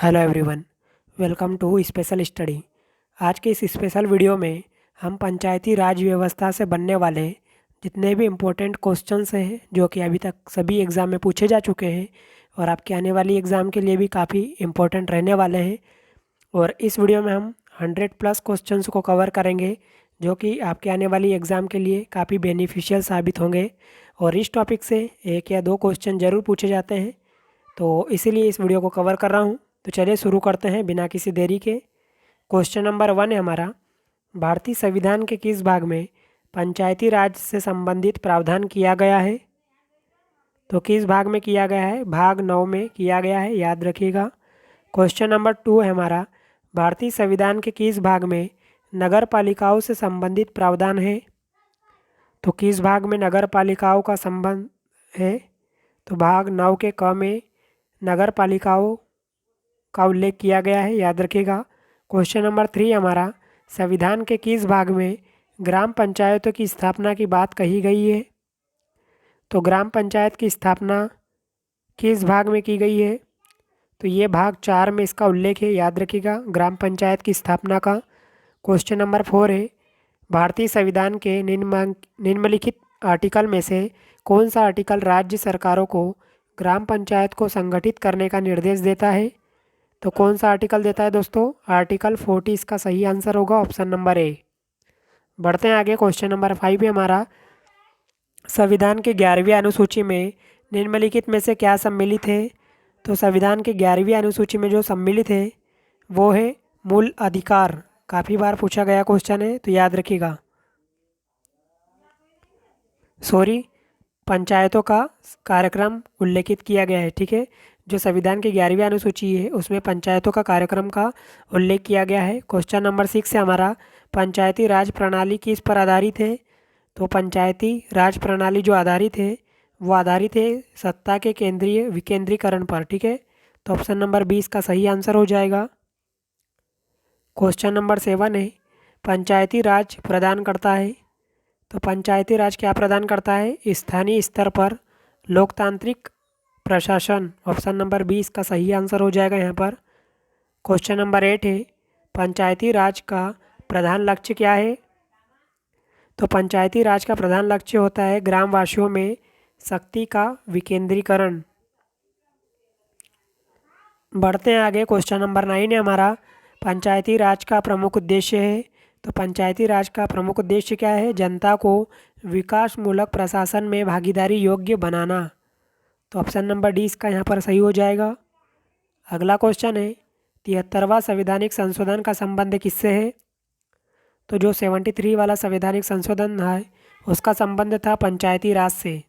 Hello everyone, welcome to special study. आज के इस स्पेशल वीडियो में हम पंचायती राज व्यवस्था से बनने वाले जितने भी इम्पोर्टेंट क्वेश्चंस हैं जो कि अभी तक सभी एग्ज़ाम में पूछे जा चुके हैं और आपके आने वाली एग्ज़ाम के लिए भी काफ़ी इम्पोर्टेंट रहने वाले हैं। और इस वीडियो में हम 100+ क्वेश्चंस को कवर करेंगे जो कि आपके आने वाली एग्ज़ाम के लिए काफ़ी बेनिफिशियल साबित होंगे। और इस टॉपिक से एक या दो क्वेश्चन ज़रूर पूछे जाते हैं, तो इसीलिए इस वीडियो को कवर कर रहा हूँ। तो चलिए शुरू करते हैं बिना किसी देरी के। क्वेश्चन नंबर 1 है हमारा, भारतीय संविधान के किस भाग में पंचायती राज से संबंधित प्रावधान किया गया है? तो किस भाग में किया गया है? भाग 9 में किया गया है, याद रखिएगा। क्वेश्चन नंबर 2 है हमारा, भारतीय संविधान के किस भाग में नगर पालिकाओं से संबंधित प्रावधान है? तो किस भाग में नगर पालिकाओं का संबंध है? तो भाग 9 के क में नगर पालिकाओं का उल्लेख किया गया है, याद रखिएगा। क्वेश्चन नंबर 3 हमारा, संविधान के किस भाग में ग्राम पंचायतों की स्थापना की बात कही गई है? तो ग्राम पंचायत की स्थापना किस भाग में की गई है? तो ये भाग 4 में इसका उल्लेख है, याद रखिएगा, ग्राम पंचायत की स्थापना का। क्वेश्चन नंबर 4 है, भारतीय संविधान के निम्नलिखित आर्टिकल में से कौन सा आर्टिकल राज्य सरकारों को ग्राम पंचायत को संगठित करने का निर्देश देता है? तो कौन सा आर्टिकल देता है दोस्तों? आर्टिकल 40 इसका सही आंसर होगा, ऑप्शन नंबर ए। बढ़ते हैं आगे। क्वेश्चन नंबर 5 है हमारा, संविधान के 11वीं अनुसूची में निम्नलिखित में से क्या सम्मिलित है? तो संविधान के 11वीं अनुसूची में जो सम्मिलित है वो है मूल अधिकार। काफ़ी बार पूछा गया क्वेश्चन है, तो याद रखिएगा। सॉरी, पंचायतों का कार्यक्रम उल्लेखित किया गया है, ठीक है। जो संविधान की 11वीं अनुसूची है उसमें पंचायतों का कार्यक्रम का उल्लेख किया गया है। क्वेश्चन नंबर 6 है हमारा, पंचायती राज प्रणाली किस पर आधारित है? तो पंचायती राज प्रणाली जो आधारित है वो आधारित है सत्ता के केंद्रीय विकेंद्रीकरण पर, ठीक है। तो ऑप्शन नंबर 20 का सही आंसर हो जाएगा। क्वेश्चन नंबर 7 है, पंचायती राज प्रदान करता है। तो पंचायती राज क्या प्रदान करता है? स्थानीय स्तर पर लोकतांत्रिक प्रशासन। ऑप्शन नंबर 20 का सही आंसर हो जाएगा यहाँ पर। क्वेश्चन नंबर 8 है, पंचायती राज का प्रधान लक्ष्य क्या है? तो पंचायती राज का प्रधान लक्ष्य होता है ग्रामवासियों में शक्ति का विकेंद्रीकरण। बढ़ते हैं आगे। क्वेश्चन नंबर 9 है हमारा, पंचायती राज का प्रमुख उद्देश्य है। तो पंचायती राज का प्रमुख उद्देश्य क्या है? जनता को विकासमूलक प्रशासन में भागीदारी योग्य बनाना। तो ऑप्शन नंबर डी इसका यहाँ पर सही हो जाएगा। अगला क्वेश्चन है, 73वां संवैधानिक संशोधन का संबंध किससे है? तो जो 73 वाला संवैधानिक संशोधन है उसका संबंध था पंचायती राज से।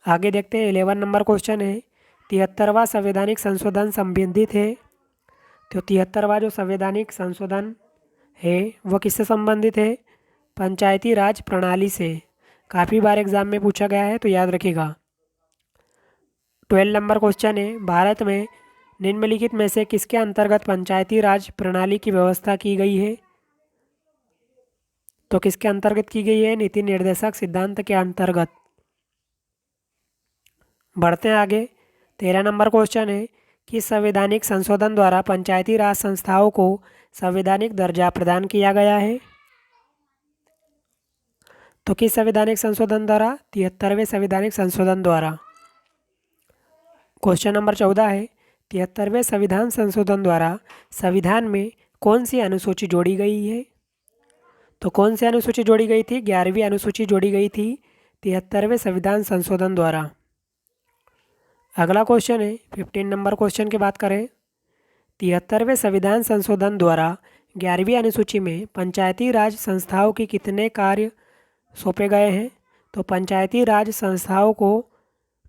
आगे देखते हैं। 11 नंबर क्वेश्चन है, 73वां संवैधानिक संशोधन संबंधित है। तो 73वां जो संवैधानिक संशोधन है वो किससे संबंधित है? पंचायती राज प्रणाली से। काफ़ी बार एग्जाम में पूछा गया है, तो याद रखिएगा। 12 नंबर क्वेश्चन है, भारत में निम्नलिखित में से किसके अंतर्गत पंचायती राज प्रणाली की व्यवस्था की गई है? तो किसके अंतर्गत की गई है? नीति निर्देशक सिद्धांत के अंतर्गत। बढ़ते हैं आगे। 13 नंबर क्वेश्चन है, किस संवैधानिक संशोधन द्वारा पंचायती राज संस्थाओं को संवैधानिक दर्जा प्रदान किया गया है? तो किस संवैधानिक संशोधन द्वारा? 73वें संवैधानिक संशोधन द्वारा। क्वेश्चन नंबर 14 है, 73वें संविधान संशोधन द्वारा संविधान में कौन सी अनुसूची जोड़ी गई है? तो कौन सी अनुसूची जोड़ी गई थी? 11वीं अनुसूची जोड़ी गई थी 73वें संविधान संशोधन द्वारा। अगला क्वेश्चन है, 15 नंबर क्वेश्चन की बात करें, 73वें संविधान संशोधन द्वारा 11वीं अनुसूची में पंचायती राज संस्थाओं की कितने कार्य सौंपे गए हैं? तो पंचायती राज संस्थाओं को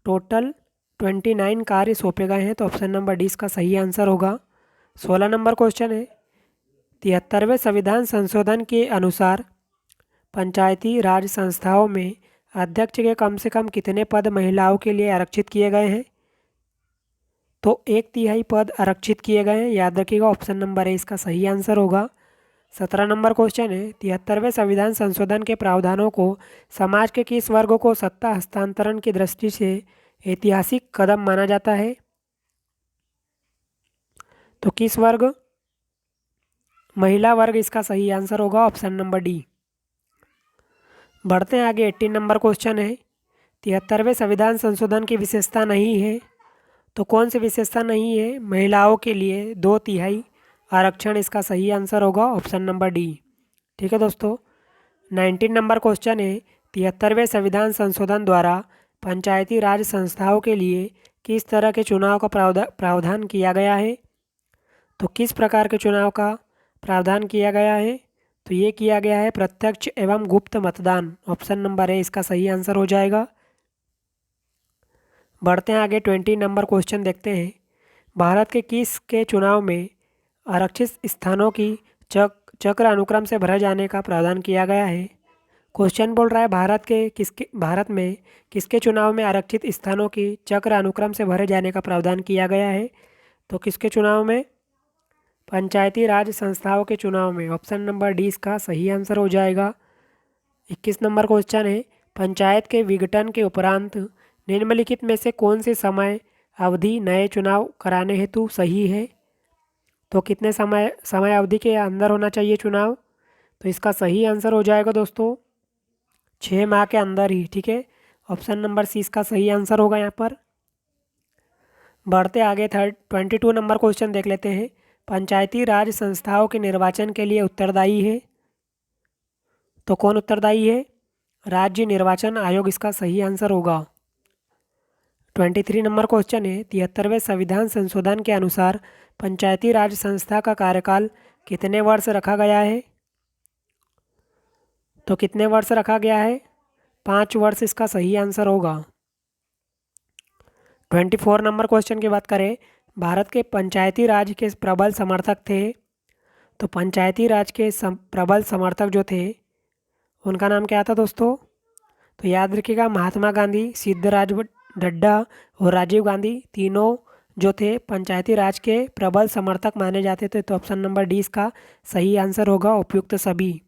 टोटल 29 कार्य सौंपे गए हैं। तो ऑप्शन नंबर डी इसका सही आंसर होगा। 16 नंबर क्वेश्चन है, 73वें संविधान संशोधन के अनुसार पंचायती राज संस्थाओं में अध्यक्ष के कम से कम कितने पद महिलाओं के लिए आरक्षित किए गए हैं? तो 1/3 पद आरक्षित किए गए हैं, याद रखिएगा। ऑप्शन नंबर ए इसका सही आंसर होगा। 17 नंबर क्वेश्चन है, 73वें संविधान संशोधन के प्रावधानों को समाज के किस वर्ग को सत्ता हस्तांतरण की दृष्टि से ऐतिहासिक कदम माना जाता है? तो किस वर्ग? महिला वर्ग इसका सही आंसर होगा ऑप्शन नंबर डी। बढ़ते हैं आगे। 18 नंबर क्वेश्चन है, 73वें संविधान संशोधन की विशेषता नहीं है, तो कौन सी विशेषता नहीं है? महिलाओं के लिए 2/3 आरक्षण इसका सही आंसर होगा ऑप्शन नंबर डी। ठीक है दोस्तों। 19 नंबर क्वेश्चन है, 73वें संविधान संशोधन द्वारा पंचायती राज संस्थाओं के लिए किस तरह के चुनाव का प्रावधान किया गया है? तो किस प्रकार के चुनाव का प्रावधान किया गया है? तो ये किया गया है प्रत्यक्ष एवं गुप्त मतदान। ऑप्शन नंबर ए इसका सही आंसर हो जाएगा। बढ़ते हैं आगे। 20 नंबर क्वेश्चन देखते हैं, भारत के किस के चुनाव में आरक्षित स्थानों की चक्र अनुक्रम से भरे जाने का प्रावधान किया गया है? क्वेश्चन बोल रहा है भारत में किसके चुनाव में आरक्षित स्थानों की चक्र अनुक्रम से भरे जाने का प्रावधान किया गया है? तो किसके चुनाव में? पंचायती राज संस्थाओं के चुनाव में। ऑप्शन नंबर डी इसका सही आंसर हो जाएगा। 21 नंबर क्वेश्चन है, पंचायत के विघटन के उपरांत निम्नलिखित में से कौन सी समय अवधि नए चुनाव कराने हेतु सही है? तो कितने समय अवधि के अंदर होना चाहिए चुनाव? तो इसका सही आंसर हो जाएगा दोस्तों 6 माह के अंदर ही। ठीक है, ऑप्शन नंबर सी इसका सही आंसर होगा यहाँ पर। बढ़ते आगे 22 नंबर क्वेश्चन देख लेते हैं, पंचायती राज संस्थाओं के निर्वाचन के लिए उत्तरदायी है, तो कौन उत्तरदायी है? राज्य निर्वाचन आयोग इसका सही आंसर होगा। 23 नंबर क्वेश्चन है, 73वें संविधान संशोधन के अनुसार पंचायती राज संस्था का कार्यकाल कितने वर्ष रखा गया है? तो कितने वर्ष रखा गया है? 5 वर्ष इसका सही आंसर होगा। 24 नंबर क्वेश्चन की बात करें, भारत के पंचायती राज के प्रबल समर्थक थे, तो पंचायती राज के प्रबल समर्थक जो थे उनका नाम क्या था दोस्तों? तो याद रखिएगा महात्मा गांधी, सिद्धराज ढड्डा और राजीव गांधी तीनों जो थे पंचायती राज के प्रबल समर्थक माने जाते थे। तो ऑप्शन नंबर डी इसका सही आंसर होगा उपयुक्त सभी।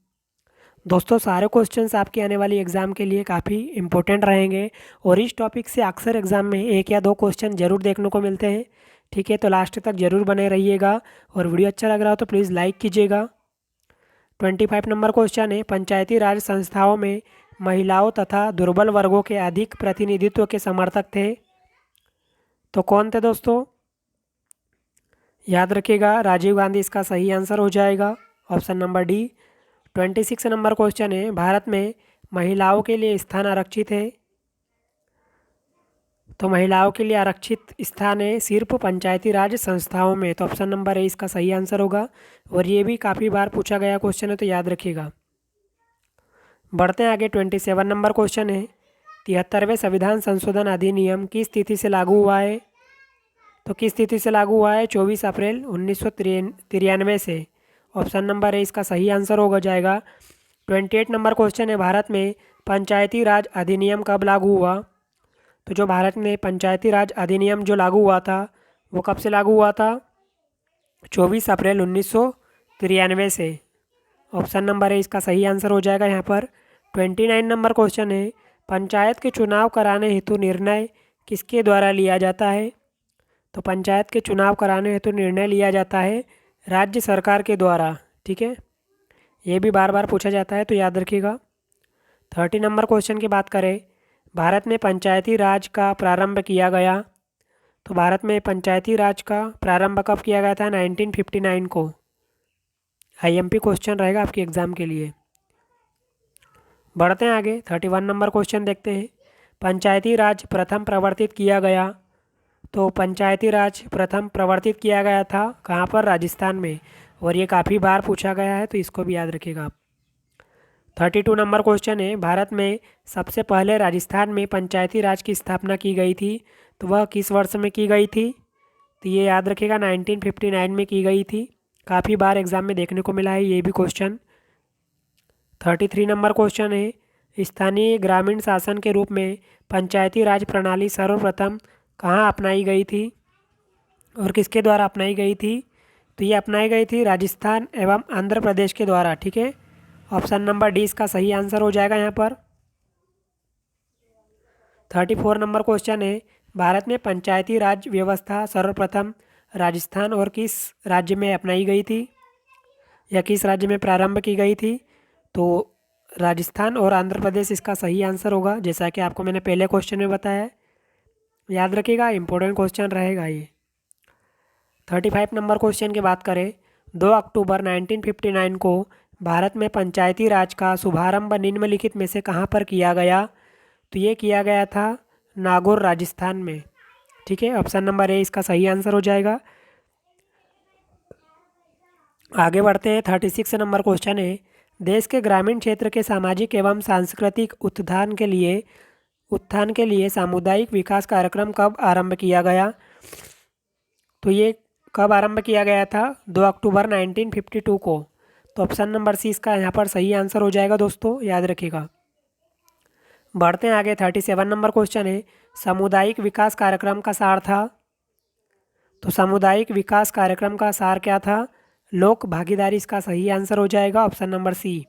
दोस्तों सारे क्वेश्चंस आपके आने वाली एग्ज़ाम के लिए काफ़ी इंपॉर्टेंट रहेंगे और इस टॉपिक से अक्सर एग्ज़ाम में 1 या 2 क्वेश्चन ज़रूर देखने को मिलते हैं। ठीक है, तो लास्ट तक ज़रूर बने रहिएगा और वीडियो अच्छा लग रहा हो तो प्लीज़ लाइक कीजिएगा। 25 नंबर क्वेश्चन है, पंचायती राज संस्थाओं में महिलाओं तथा दुर्बल वर्गों के अधिक प्रतिनिधित्व के समर्थक थे, तो कौन थे दोस्तों? याद रखिएगा राजीव गांधी इसका सही आंसर हो जाएगा option number D. 26 number question है, भारत में महिलाओं के लिए स्थान आरक्षित है, तो महिलाओं के लिए आरक्षित स्थान है सिर्फ पंचायती राज संस्थाओं में। तो ऑप्शन नंबर ए इसका सही आंसर होगा और ये भी काफ़ी बार पूछा गया क्वेश्चन है, तो याद रखिएगा। बढ़ते हैं आगे। 27 नंबर क्वेश्चन है, 73वें संविधान संशोधन अधिनियम किस तिथि से लागू हुआ है? तो किस तिथि से लागू हुआ है? 24 अप्रैल 1993 से। ऑप्शन नंबर ए इसका सही आंसर होगा जाएगा। 28 नंबर क्वेश्चन है, भारत में पंचायती राज अधिनियम कब लागू हुआ? तो जो भारत में पंचायती राज अधिनियम जो लागू हुआ था वो कब से लागू हुआ था? 24 अप्रैल 1993 से। ऑप्शन नंबर ए इसका सही आंसर हो जाएगा यहाँ पर। 29 नंबर क्वेश्चन है, पंचायत के चुनाव कराने हेतु निर्णय किसके द्वारा लिया जाता है? तो पंचायत के चुनाव कराने हेतु निर्णय लिया जाता है राज्य सरकार के द्वारा। ठीक है, ये भी बार बार पूछा जाता है, तो याद रखिएगा। 30 नंबर क्वेश्चन की बात करें, भारत में पंचायती राज का प्रारंभ किया गया, तो भारत में पंचायती राज का प्रारंभ कब किया गया था? 1959 को। आईएमपी क्वेश्चन रहेगा आपके एग्ज़ाम के लिए। बढ़ते हैं आगे। 31 नंबर क्वेश्चन देखते हैं, पंचायती राज प्रथम प्रवर्तित किया गया, तो पंचायती राज प्रथम प्रवर्तित किया गया था कहाँ पर? राजस्थान में, और ये काफ़ी बार पूछा गया है, तो इसको भी याद रखिएगा आप। 32 नंबर क्वेश्चन है, भारत में सबसे पहले राजस्थान में पंचायती राज की स्थापना की गई थी, तो वह किस वर्ष में की गई थी? तो ये याद रखिएगा 1959 में की गई थी। काफ़ी बार एग्जाम में देखने को मिला है ये भी क्वेश्चन। 33 नंबर क्वेश्चन है, स्थानीय ग्रामीण शासन के रूप में पंचायती राज प्रणाली सर्वप्रथम कहाँ अपनाई गई थी और किसके द्वारा अपनाई गई थी? तो ये अपनाई गई थी राजस्थान एवं आंध्र प्रदेश के द्वारा। ठीक है, ऑप्शन नंबर डी इसका सही आंसर हो जाएगा यहाँ पर। 34 नंबर क्वेश्चन है, भारत में पंचायती राज व्यवस्था सर्वप्रथम राजस्थान और किस राज्य में अपनाई गई थी या किस राज्य में प्रारंभ की गई थी? तो राजस्थान और आंध्र प्रदेश इसका सही आंसर होगा, जैसा कि आपको मैंने पहले क्वेश्चन में बताया है। याद रखिएगा, इंपॉर्टेंट क्वेश्चन रहेगा ये। 35 नंबर क्वेश्चन की बात करें, 2 अक्टूबर 1959 को भारत में पंचायती राज का शुभारंभ निम्नलिखित में से कहाँ पर किया गया? तो ये किया गया था नागौर, राजस्थान में। ठीक है, ऑप्शन नंबर ए इसका सही आंसर हो जाएगा। आगे बढ़ते हैं। 36 नंबर क्वेश्चन है, देश के ग्रामीण क्षेत्र के सामाजिक एवं सांस्कृतिक उत्थान के लिए सामुदायिक विकास कार्यक्रम कब आरंभ किया गया? तो ये कब आरंभ किया गया था? 2 अक्टूबर 1952 को। तो ऑप्शन नंबर सी इसका यहाँ पर सही आंसर हो जाएगा दोस्तों, याद रखिएगा। बढ़ते हैं आगे। 37 नंबर क्वेश्चन है, सामुदायिक विकास कार्यक्रम का सार था? तो सामुदायिक विकास कार्यक्रम का सार क्या था? लोक भागीदारी इसका सही आंसर हो जाएगा, option number C.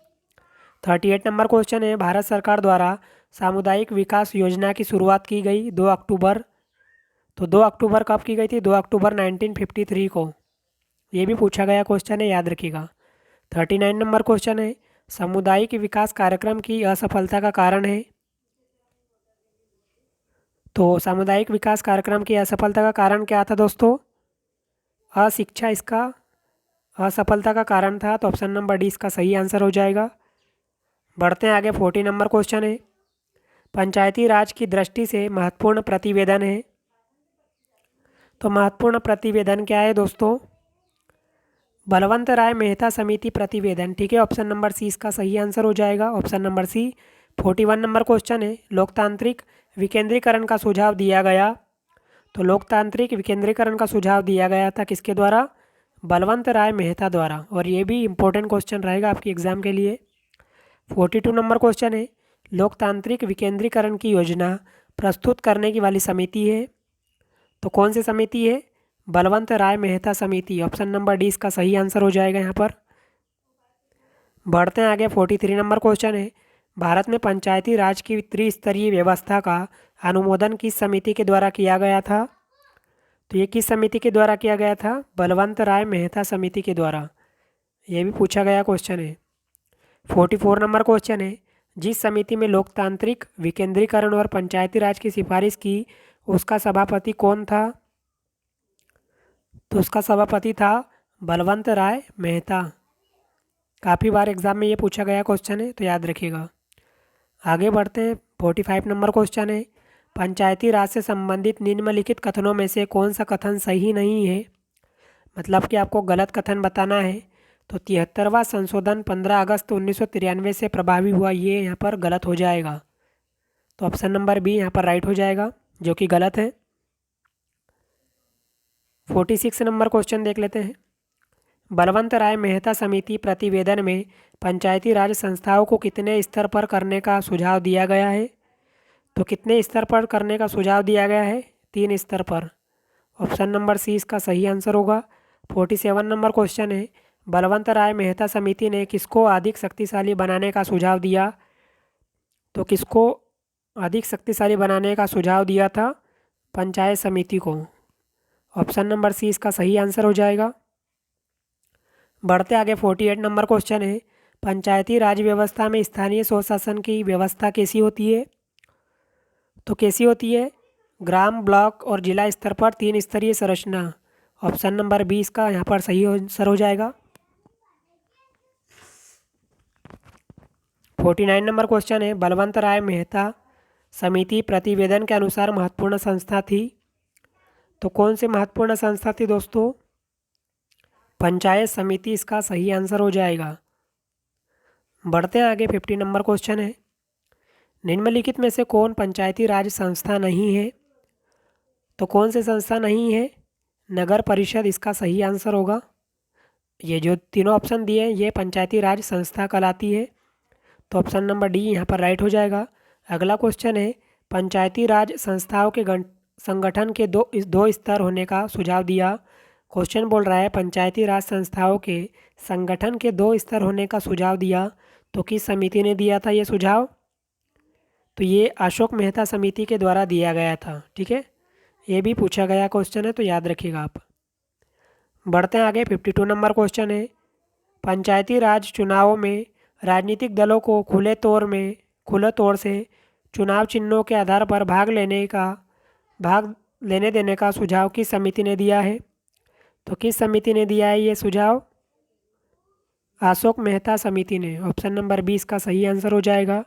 38 number question है, भारत सरकार द्वारा सामुदायिक विकास योजना की शुरुआत की गई 2 अक्टूबर। तो 2 अक्टूबर कब की गई थी? 2 अक्टूबर 1953 को। ये भी पूछा गया क्वेश्चन है, याद रखिएगा। 39 नंबर क्वेश्चन है, सामुदायिक विकास कार्यक्रम की असफलता का कारण है? तो सामुदायिक विकास कार्यक्रम की असफलता का कारण क्या था दोस्तों? अशिक्षा इसका असफलता का कारण था। तो ऑप्शन नंबर डी इसका सही आंसर हो जाएगा। बढ़ते हैं आगे। 40 नंबर क्वेश्चन है, पंचायती राज की दृष्टि से महत्वपूर्ण प्रतिवेदन है। तो महत्वपूर्ण प्रतिवेदन क्या है दोस्तों? बलवंत राय मेहता समिति प्रतिवेदन। ठीक है, ऑप्शन नंबर सी इसका सही आंसर हो जाएगा, option number C. 41 number question है, लोकतांत्रिक विकेंद्रीकरण का सुझाव दिया गया। तो लोकतांत्रिक विकेंद्रीकरण का सुझाव दिया गया था किसके द्वारा? बलवंत राय मेहता द्वारा। और ये भी इंपॉर्टेंट क्वेश्चन रहेगा आपके एग्जाम के लिए। 42 नंबर क्वेश्चन है, लोकतांत्रिक विकेंद्रीकरण की योजना प्रस्तुत करने की वाली समिति है। तो कौन सी समिति है? बलवंत राय मेहता समिति। ऑप्शन नंबर डी इसका सही आंसर हो जाएगा यहाँ पर। बढ़ते हैं आगे। 43 नंबर क्वेश्चन है, भारत में पंचायती राज की त्रिस्तरीय व्यवस्था का अनुमोदन किस समिति के द्वारा किया गया था? तो ये किस समिति के द्वारा किया गया था? बलवंत राय मेहता समिति के द्वारा। ये भी पूछा गया क्वेश्चन है। 44 नंबर क्वेश्चन है, जिस समिति में लोकतांत्रिक विकेंद्रीकरण और पंचायती राज की सिफारिश की उसका सभापति कौन था? तो उसका सभापति था बलवंत राय मेहता। काफ़ी बार एग्जाम में ये पूछा गया क्वेश्चन है, तो याद रखिएगा। आगे बढ़ते हैं। 45 नंबर क्वेश्चन है, पंचायती राज से संबंधित निम्नलिखित कथनों में से कौन सा कथन सही नहीं है? मतलब कि आपको गलत कथन बताना है। तो 73वां संशोधन 15 अगस्त 1993 से प्रभावी हुआ, ये यहाँ पर गलत हो जाएगा। तो ऑप्शन नंबर बी यहाँ पर राइट हो जाएगा, जो कि गलत है। 46 नंबर क्वेश्चन देख लेते हैं, बलवंत राय मेहता समिति प्रतिवेदन में पंचायती राज संस्थाओं को कितने स्तर पर करने का सुझाव दिया गया है? तो कितने स्तर पर करने का सुझाव दिया गया है? 3 स्तर पर। ऑप्शन नंबर सी इसका सही आंसर होगा। 47 नंबर क्वेश्चन है, बलवंत राय मेहता समिति ने किसको अधिक शक्तिशाली बनाने का सुझाव दिया? तो किसको अधिक शक्तिशाली बनाने का सुझाव दिया था? पंचायत समिति को। ऑप्शन नंबर सी इसका सही आंसर हो जाएगा। बढ़ते आगे। 48 नंबर क्वेश्चन है, पंचायती राज व्यवस्था में स्थानीय स्वशासन की व्यवस्था कैसी होती है? तो कैसी होती है? ग्राम, ब्लॉक और जिला स्तर पर 3 स्तरीय संरचना। ऑप्शन नंबर बी इसका यहाँ पर सही आंसर हो जाएगा। 49 नंबर क्वेश्चन है, बलवंत राय मेहता समिति प्रतिवेदन के अनुसार महत्वपूर्ण संस्था थी। तो कौन सी महत्वपूर्ण संस्था थी दोस्तों? पंचायत समिति इसका सही आंसर हो जाएगा। बढ़ते हैं आगे। 50 नंबर क्वेश्चन है, निम्नलिखित में से कौन पंचायती राज संस्था नहीं है? तो कौन सी संस्था नहीं है? नगर परिषद इसका सही आंसर होगा। ये जो तीनों ऑप्शन दिए हैं ये पंचायती राज संस्था कहलाती है। तो ऑप्शन नंबर डी यहाँ पर राइट हो जाएगा। अगला क्वेश्चन है, पंचायती राज संस्थाओं के संगठन के दो स्तर होने का सुझाव दिया। क्वेश्चन बोल रहा है पंचायती राज संस्थाओं के संगठन के 2 स्तर होने का सुझाव दिया। तो किस समिति ने दिया था ये सुझाव? तो ये अशोक मेहता समिति के द्वारा दिया गया था। ठीक है, ये भी पूछा गया क्वेश्चन है, तो याद रखिएगा आप। बढ़ते हैं आगे। 52 नंबर क्वेश्चन है, पंचायती राज चुनावों में राजनीतिक दलों को खुले तौर से चुनाव चिन्हों के आधार पर भाग लेने देने का सुझाव किस समिति ने दिया है? तो किस समिति ने दिया है ये सुझाव? अशोक मेहता समिति ने। ऑप्शन नंबर 20 का सही आंसर हो जाएगा।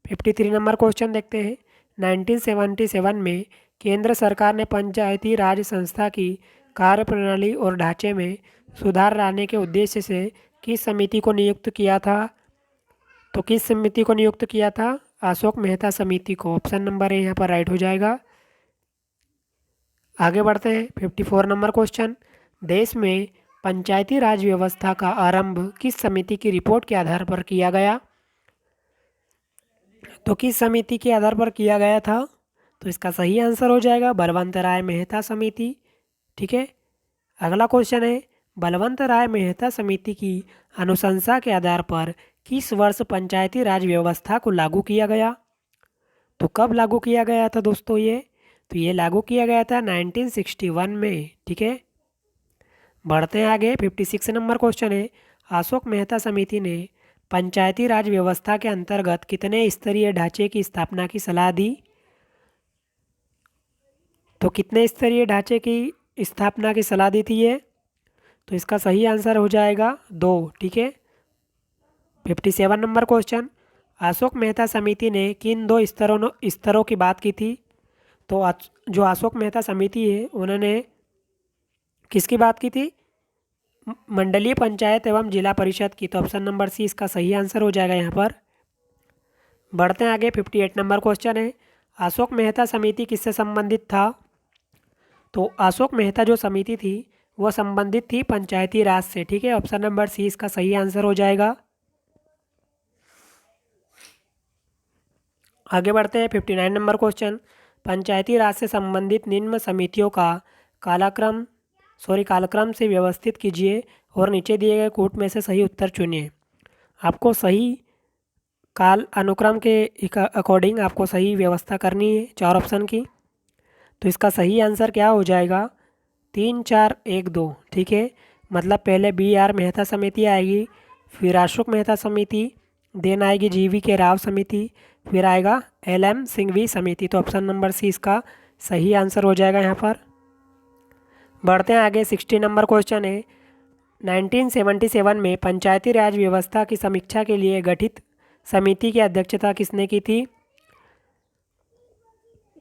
53 नंबर क्वेश्चन देखते हैं, 1977 में केंद्र सरकार ने पंचायती राज संस्था की कार्यप्रणाली और ढांचे में सुधार लाने के उद्देश्य से किस समिति को नियुक्त किया था? तो किस समिति को नियुक्त किया था? अशोक मेहता समिति को। ऑप्शन नंबर ए यहाँ पर राइट हो जाएगा। आगे बढ़ते हैं। 54 नंबर क्वेश्चन, देश में पंचायती राज व्यवस्था का आरंभ किस समिति की रिपोर्ट के आधार पर किया गया? तो किस समिति के आधार पर किया गया था? तो इसका सही आंसर हो जाएगा बलवंत राय मेहता समिति। ठीक है। अगला क्वेश्चन है, बलवंत राय मेहता समिति की अनुशंसा के आधार पर किस वर्ष पंचायती राज व्यवस्था को लागू किया गया? तो कब लागू किया गया था दोस्तों ये? तो ये लागू किया गया था 1961 में। ठीक है। बढ़ते हैं आगे। 56 नंबर क्वेश्चन है, अशोक मेहता समिति ने पंचायती राज व्यवस्था के अंतर्गत कितने स्तरीय ढांचे की स्थापना की सलाह दी? तो कितने स्तरीय ढांचे की स्थापना की सलाह दी थी ये? तो इसका सही आंसर हो जाएगा 2। ठीक है। 57 नंबर क्वेश्चन, अशोक मेहता समिति ने किन 2 स्तरों की बात की थी? तो जो अशोक मेहता समिति है उन्होंने किसकी बात की थी? मंडलीय पंचायत एवं जिला परिषद की। तो ऑप्शन नंबर सी इसका सही आंसर हो जाएगा यहाँ पर। बढ़ते हैं आगे। 58 नंबर क्वेश्चन है, अशोक मेहता समिति किससे संबंधित था? तो अशोक मेहता जो समिति थी वो संबंधित थी पंचायती राज से। ठीक है। ऑप्शन नंबर सी इसका सही आंसर हो जाएगा। आगे बढ़ते हैं। 59 नंबर क्वेश्चन, पंचायती राज से संबंधित निम्न समितियों का कालक्रम से व्यवस्थित कीजिए और नीचे दिए गए कूट में से सही उत्तर चुनिए। आपको सही काल अनुक्रम के अकॉर्डिंग आपको सही व्यवस्था करनी है 4 ऑप्शन की। तो इसका सही आंसर क्या हो जाएगा? 3, 4, 1, 2। ठीक है। मतलब पहले BR मेहता समिति आएगी, फिर अशोक मेहता समिति, देन आएगी GV के राव समिति, फिर आएगा LM सिंघवी समिति। तो ऑप्शन नंबर सी इसका सही आंसर हो जाएगा यहाँ पर। बढ़ते हैं आगे। 60 नंबर क्वेश्चन है, 1977 में पंचायती राज व्यवस्था की समीक्षा के लिए गठित समिति की अध्यक्षता किसने की थी?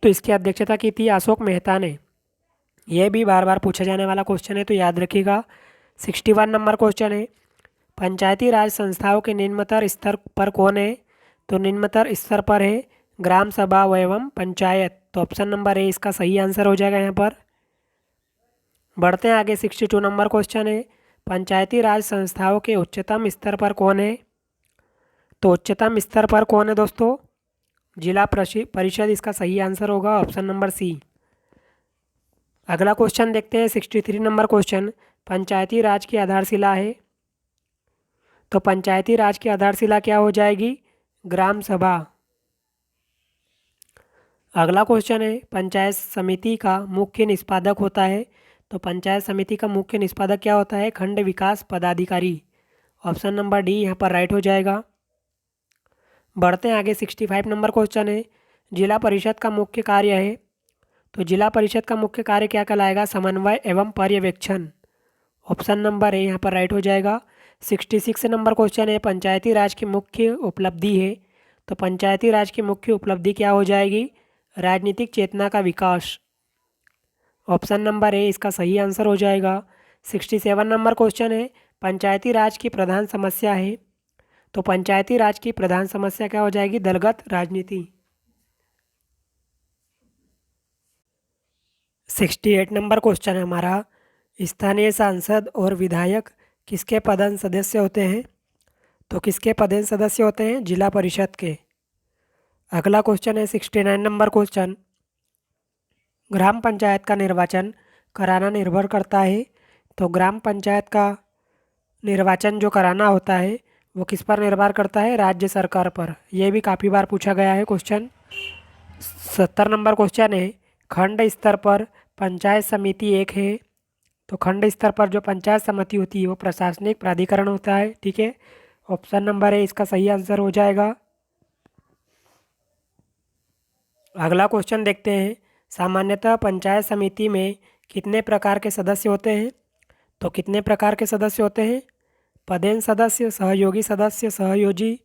तो इसकी अध्यक्षता की थी अशोक मेहता ने। यह भी बार बार पूछा जाने वाला क्वेश्चन है तो याद रखिएगा। 61 नंबर क्वेश्चन है, पंचायती राज संस्थाओं के निम्नतर स्तर पर कौन है? तो निम्नतर स्तर पर है ग्राम सभा एवं पंचायत। तो ऑप्शन नंबर ए इसका सही आंसर हो जाएगा यहाँ पर। बढ़ते हैं आगे। 62 नंबर क्वेश्चन है, पंचायती राज संस्थाओं के उच्चतम स्तर पर कौन है? तो उच्चतम स्तर पर कौन है दोस्तों? जिला परिषद इसका सही आंसर होगा। Option number C. अगला क्वेश्चन देखते हैं। 63 नंबर क्वेश्चन, पंचायती राज की आधारशिला है। तो पंचायती राज की आधारशिला क्या हो जाएगी? ग्राम सभा। अगला क्वेश्चन है, पंचायत समिति का मुख्य निष्पादक होता है। तो पंचायत समिति का मुख्य निष्पादक क्या होता है? खंड विकास पदाधिकारी। ऑप्शन नंबर डी यहाँ पर राइट हो जाएगा। बढ़ते हैं आगे। 65 नंबर क्वेश्चन है, जिला परिषद का मुख्य कार्य है। तो जिला परिषद का मुख्य कार्य क्या कहलाएगा? समन्वय एवं पर्यवेक्षण। ऑप्शन नंबर ए यहाँ पर राइट हो जाएगा। 66 नंबर क्वेश्चन है, पंचायती राज की मुख्य उपलब्धि है। तो पंचायती राज की मुख्य उपलब्धि क्या हो जाएगी? राजनीतिक चेतना का विकास। ऑप्शन नंबर ए इसका सही आंसर हो जाएगा। 67 नंबर क्वेश्चन है, पंचायती राज की प्रधान समस्या है। तो पंचायती राज की प्रधान समस्या क्या हो जाएगी? दलगत राजनीति। 68 नंबर क्वेश्चन है हमारा, स्थानीय सांसद और विधायक किसके पदेन सदस्य होते हैं? तो किसके पदेन सदस्य होते हैं? जिला परिषद के। अगला क्वेश्चन है 69 नंबर क्वेश्चन, ग्राम पंचायत का निर्वाचन कराना निर्भर करता है। तो ग्राम पंचायत का निर्वाचन जो कराना होता है वो किस पर निर्भर करता है? राज्य सरकार पर। यह भी काफ़ी बार पूछा गया है क्वेश्चन। 70 नंबर क्वेश्चन है, खंड स्तर पर पंचायत समिति एक है। तो खंड स्तर पर जो पंचायत समिति होती है वो प्रशासनिक प्राधिकरण होता है, ठीक है। ऑप्शन नंबर ए इसका सही आंसर हो जाएगा। अगला क्वेश्चन देखते हैं। सामान्यतः पंचायत समिति में कितने प्रकार के सदस्य होते हैं? तो कितने प्रकार के सदस्य होते हैं? पदेन सदस्य, सहयोगी सदस्य, सहयोजी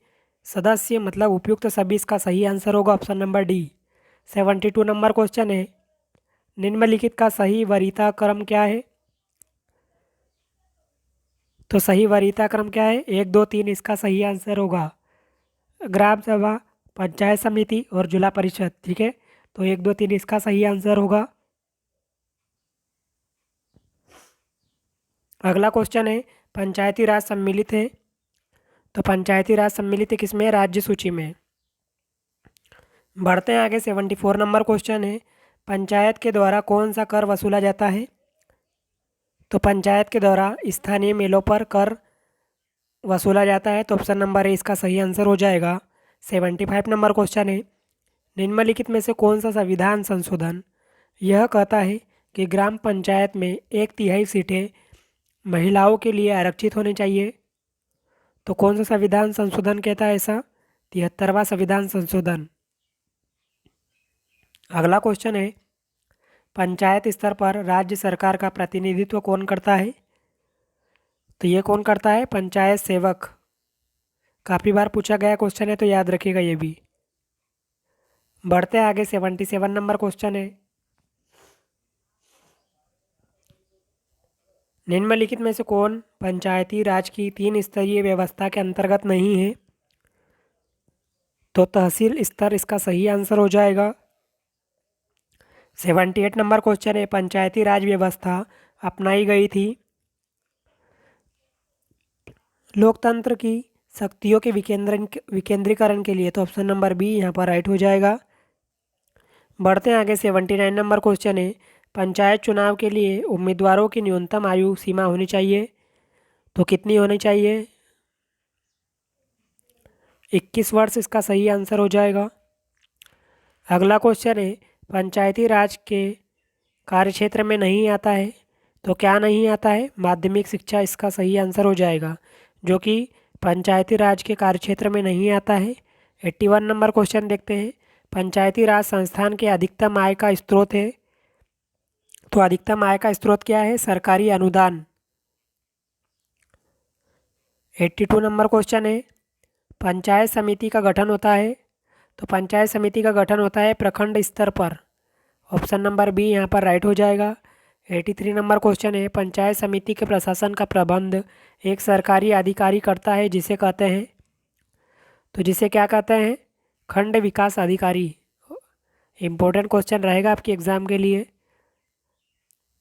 सदस्य, मतलब उपयुक्त सभी। इसका सही आंसर होगा option number D. 72 number question है। निम्नलिखित का सही वरीयता क्रम क्या है? तो सही वरीयता क्रम क्या है? 1 2 3 इसका सही आंसर होगा। ग्राम सभा, पंचायत समिति और जिला परिषद, ठीक है। तो 1 2 3 इसका सही आंसर होगा। अगला क्वेश्चन है, पंचायती राज सम्मिलित है। तो पंचायती राज सम्मिलित है किसमें? राज्य सूची में। बढ़ते हैं आगे। 74 नंबर क्वेश्चन है, पंचायत के द्वारा कौन सा कर वसूला जाता है? तो पंचायत के द्वारा स्थानीय मेलों पर कर वसूला जाता है। तो ऑप्शन नंबर ए इसका सही आंसर हो जाएगा। 75 नंबर क्वेश्चन है, निम्नलिखित में से कौन सा संविधान संशोधन यह कहता है कि ग्राम पंचायत में 1/3 सीटें महिलाओं के लिए आरक्षित होनी चाहिए? तो कौन सा संविधान संशोधन कहता है ऐसा? 73वां संविधान संशोधन। अगला क्वेश्चन है, पंचायत स्तर पर राज्य सरकार का प्रतिनिधित्व कौन करता है? तो ये कौन करता है? पंचायत सेवक। काफ़ी बार पूछा गया क्वेश्चन है, तो याद रखिएगा ये भी। बढ़ते आगे। 77 नंबर क्वेश्चन है, निम्नलिखित में से कौन पंचायती राज की 3 स्तरीय व्यवस्था के अंतर्गत नहीं है? तो तहसील स्तर इसका सही आंसर हो जाएगा। 78 नंबर क्वेश्चन है, पंचायती राज व्यवस्था अपनाई गई थी लोकतंत्र की शक्तियों के विकेंद्रीकरण के लिए। तो ऑप्शन नंबर बी यहाँ पर राइट हो जाएगा। बढ़ते हैं आगे। 79 नंबर क्वेश्चन है, पंचायत चुनाव के लिए उम्मीदवारों की न्यूनतम आयु सीमा होनी चाहिए? तो कितनी होनी चाहिए? 21 वर्ष इसका सही आंसर हो जाएगा। अगला क्वेश्चन है, पंचायती राज के कार्यक्षेत्र में नहीं आता है। तो क्या नहीं आता है? माध्यमिक शिक्षा इसका सही आंसर हो जाएगा, जो कि पंचायती राज के कार्यक्षेत्र में नहीं आता है। 81 नंबर क्वेश्चन देखते हैं, पंचायती राज संस्थान के अधिकतम आय का स्रोत है। तो अधिकतम आय का स्रोत क्या है? सरकारी अनुदान। 82 नंबर क्वेश्चन है, पंचायत समिति का गठन होता है। तो पंचायत समिति का गठन होता है प्रखंड स्तर पर। ऑप्शन नंबर बी यहाँ पर राइट हो जाएगा। 83 नंबर क्वेश्चन है, पंचायत समिति के प्रशासन का प्रबंध एक सरकारी अधिकारी करता है, जिसे कहते हैं? तो जिसे क्या कहते हैं? खंड विकास अधिकारी। इम्पोर्टेंट क्वेश्चन रहेगा आपके एग्जाम के लिए।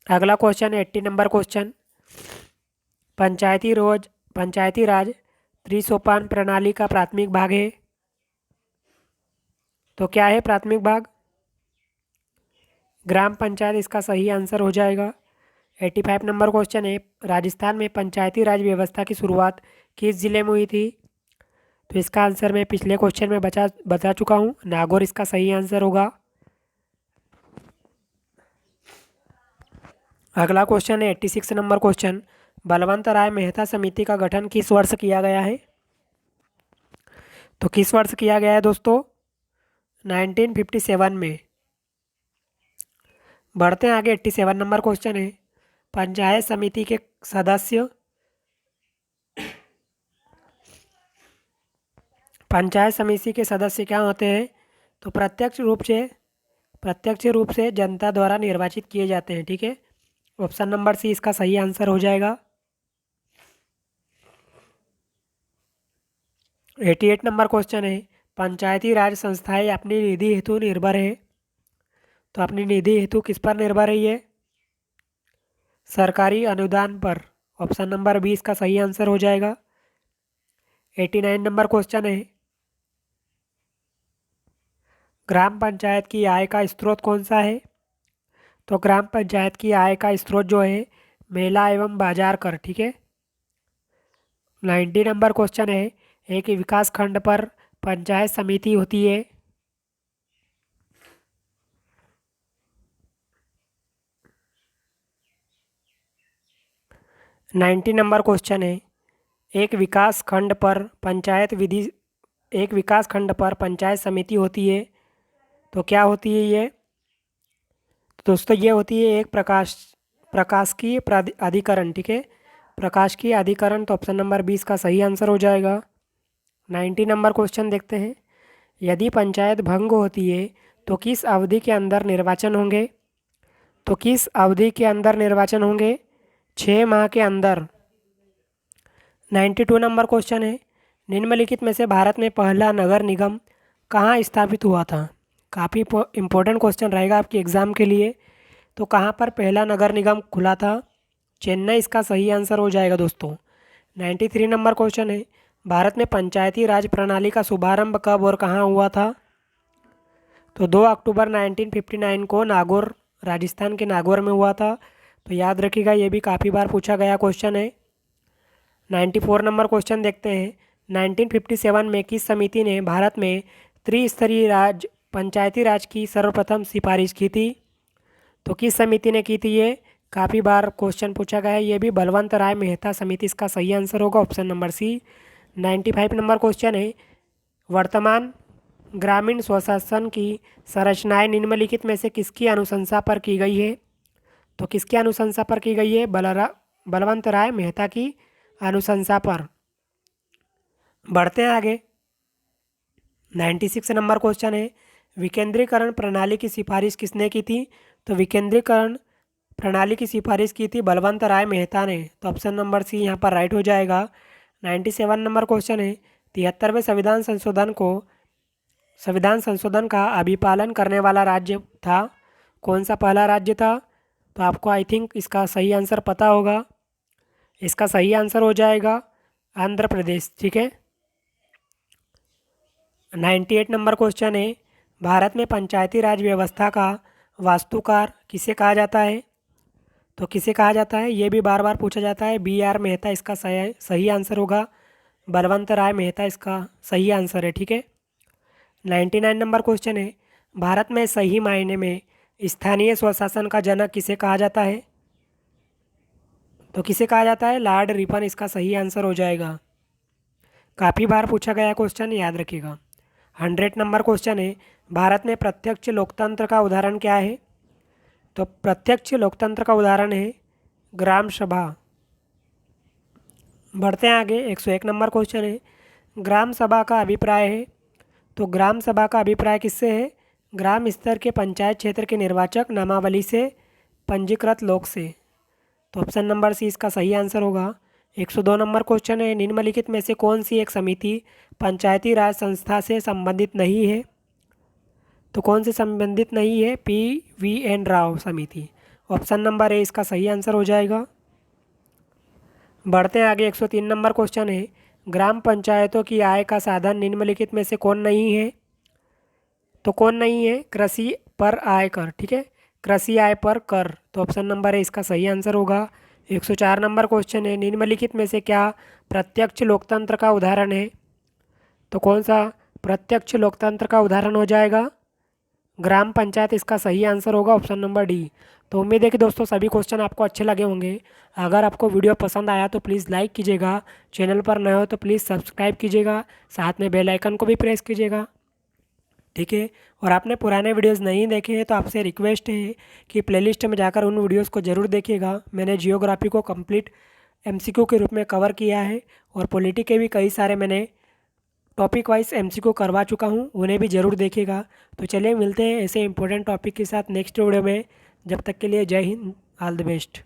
अगला क्वेश्चन है 80 नंबर क्वेश्चन, पंचायती राज त्रिसोपान प्रणाली का प्राथमिक भाग है। तो क्या है प्राथमिक भाग? ग्राम पंचायत इसका सही आंसर हो जाएगा। 85 नंबर क्वेश्चन है, राजस्थान में पंचायती राज व्यवस्था की शुरुआत किस जिले में हुई थी? तो इसका आंसर मैं पिछले क्वेश्चन में बता चुका हूँ, नागौर इसका सही आंसर होगा। अगला क्वेश्चन है 86 नंबर क्वेश्चन, बलवंत राय मेहता समिति का गठन किस वर्ष किया गया है? तो किस वर्ष किया गया है दोस्तों? 1957 में। बढ़ते हैं आगे। 87 नंबर क्वेश्चन है, पंचायत समिति के सदस्य पंचायत समिति के सदस्य क्या होते हैं? तो प्रत्यक्ष रूप से जनता द्वारा निर्वाचित किए जाते हैं, ठीक है। ऑप्शन नंबर सी इसका सही आंसर हो जाएगा। 88 नंबर क्वेश्चन है, पंचायती राज संस्थाएं अपनी निधि हेतु निर्भर है। तो अपनी निधि हेतु किस पर निर्भर है ये? सरकारी अनुदान पर। ऑप्शन नंबर बी इसका सही आंसर हो जाएगा। 89 नंबर क्वेश्चन है, ग्राम पंचायत की आय का स्रोत कौन सा है? तो ग्राम पंचायत की आय का स्रोत जो है मेला एवं बाजार कर, ठीक है। 90 नंबर क्वेश्चन है, एक विकास खंड पर पंचायत समिति होती है। 90 नंबर क्वेश्चन है, एक विकास खंड पर पंचायत विधि, एक विकास खंड पर पंचायत समिति होती है, तो क्या होती है ये? तो दोस्तों ये होती है एक प्रकाशकीय अधिकरण, ठीक है, प्रकाशकीय अधिकरण। तो ऑप्शन नंबर 20 का सही आंसर हो जाएगा। 90 नंबर क्वेश्चन देखते हैं, यदि पंचायत भंग होती है तो किस अवधि के अंदर निर्वाचन होंगे? तो किस अवधि के अंदर निर्वाचन होंगे? 6 माह के अंदर। 92 नंबर क्वेश्चन है, निम्नलिखित में से भारत में पहला नगर निगम कहाँ स्थापित हुआ था? काफ़ी इम्पोर्टेंट क्वेश्चन रहेगा आपके एग्ज़ाम के लिए। तो कहाँ पर पहला नगर निगम खुला था? चेन्नई इसका सही आंसर हो जाएगा दोस्तों। 93 नंबर क्वेश्चन है, भारत में पंचायती राज प्रणाली का शुभारंभ कब और कहाँ हुआ था? तो 2 अक्टूबर 1959 को नागौर, राजस्थान के नागौर में हुआ था। तो याद रखिएगा, ये भी काफ़ी बार पूछा गया क्वेश्चन है। 94 नंबर क्वेश्चन देखते हैं, 1957 में किस समिति ने भारत में त्रिस्तरीय राज पंचायती राज की सर्वप्रथम सिफारिश की थी? तो किस समिति ने की थी ये? काफ़ी बार क्वेश्चन पूछा गया है, ये भी बलवंत राय मेहता समिति इसका सही आंसर होगा, option number C. 95 number question है, वर्तमान ग्रामीण स्वशासन की संरचनाएं निम्नलिखित में से किसकी अनुशंसा पर की गई है? तो किसकी अनुशंसा पर की गई है? बलवंत राय मेहता की अनुशंसा पर। बढ़ते हैं आगे। 96 नंबर क्वेश्चन है, विकेंद्रीकरण प्रणाली की सिफारिश किसने की थी? तो विकेंद्रीकरण प्रणाली की सिफारिश की थी बलवंत राय मेहता ने। तो ऑप्शन नंबर सी यहाँ पर राइट हो जाएगा। 97 नंबर क्वेश्चन है, 73वें संविधान संशोधन का अभिपालन करने वाला राज्य था? कौन सा पहला राज्य था? तो आपको आई थिंक इसका सही आंसर पता होगा। इसका सही आंसर हो जाएगा आंध्र प्रदेश, ठीक है। 98 नंबर क्वेश्चन है, भारत में पंचायती राज व्यवस्था का वास्तुकार किसे कहा जाता है? तो किसे कहा जाता है, ये भी बार बार पूछा जाता है। BR मेहता इसका सही आंसर होगा, बलवंत राय मेहता इसका सही आंसर है, ठीक है। 99 नंबर क्वेश्चन है, भारत में सही मायने में स्थानीय स्वशासन का जनक किसे कहा जाता है? तो किसे कहा जाता है? लॉर्ड रिपन इसका सही आंसर हो जाएगा। काफ़ी बार पूछा गया क्वेश्चन, याद रखिएगा। 100 नंबर क्वेश्चन है, भारत में प्रत्यक्ष लोकतंत्र का उदाहरण क्या है? तो प्रत्यक्ष लोकतंत्र का उदाहरण है ग्राम सभा। बढ़ते हैं आगे। 101 नंबर क्वेश्चन है, ग्राम सभा का अभिप्राय है? तो ग्राम सभा का अभिप्राय किससे है? ग्राम स्तर के पंचायत क्षेत्र के निर्वाचक नामावली से, पंजीकृत लोग से। तो ऑप्शन नंबर सी इसका सही आंसर होगा। 102 नंबर क्वेश्चन है, निम्नलिखित में से कौन सी एक समिति पंचायती राज संस्था से संबंधित नहीं है? तो कौन से संबंधित नहीं है? PVN राव समिति। ऑप्शन नंबर ए इसका सही आंसर हो जाएगा। बढ़ते हैं आगे। 103 नंबर क्वेश्चन है, ग्राम पंचायतों की आय का साधन निम्नलिखित में से कौन नहीं है? तो कौन नहीं है? कृषि पर आय कर, ठीक है, कृषि आय पर कर। तो ऑप्शन नंबर ए इसका सही आंसर होगा। 104 नंबर क्वेश्चन है, निम्नलिखित में से क्या प्रत्यक्ष लोकतंत्र का उदाहरण है? तो कौन सा प्रत्यक्ष लोकतंत्र का उदाहरण हो जाएगा? ग्राम पंचायत इसका सही आंसर होगा, ऑप्शन नंबर डी। तो उम्मीद है कि दोस्तों सभी क्वेश्चन आपको अच्छे लगे होंगे। अगर आपको वीडियो पसंद आया तो प्लीज़ लाइक कीजिएगा, चैनल पर नए हो तो प्लीज़ सब्सक्राइब कीजिएगा, साथ में बेल आइकन को भी प्रेस कीजिएगा, ठीक है। और आपने पुराने वीडियोस नहीं देखे हैं तो आपसे रिक्वेस्ट है कि प्लेलिस्ट में जाकर उन वीडियोस को ज़रूर देखिएगा। मैंने जियोग्राफी को कंप्लीट MCQ के रूप में कवर किया है और पॉलिटी के भी कई सारे मैंने टॉपिक वाइज MCQ करवा चुका हूँ, उन्हें भी ज़रूर देखिएगा। तो चलिए मिलते हैं ऐसे इंपॉर्टेंट टॉपिक के साथ नेक्स्ट वीडियो में। जब तक के लिए जय हिंद, ऑल द बेस्ट।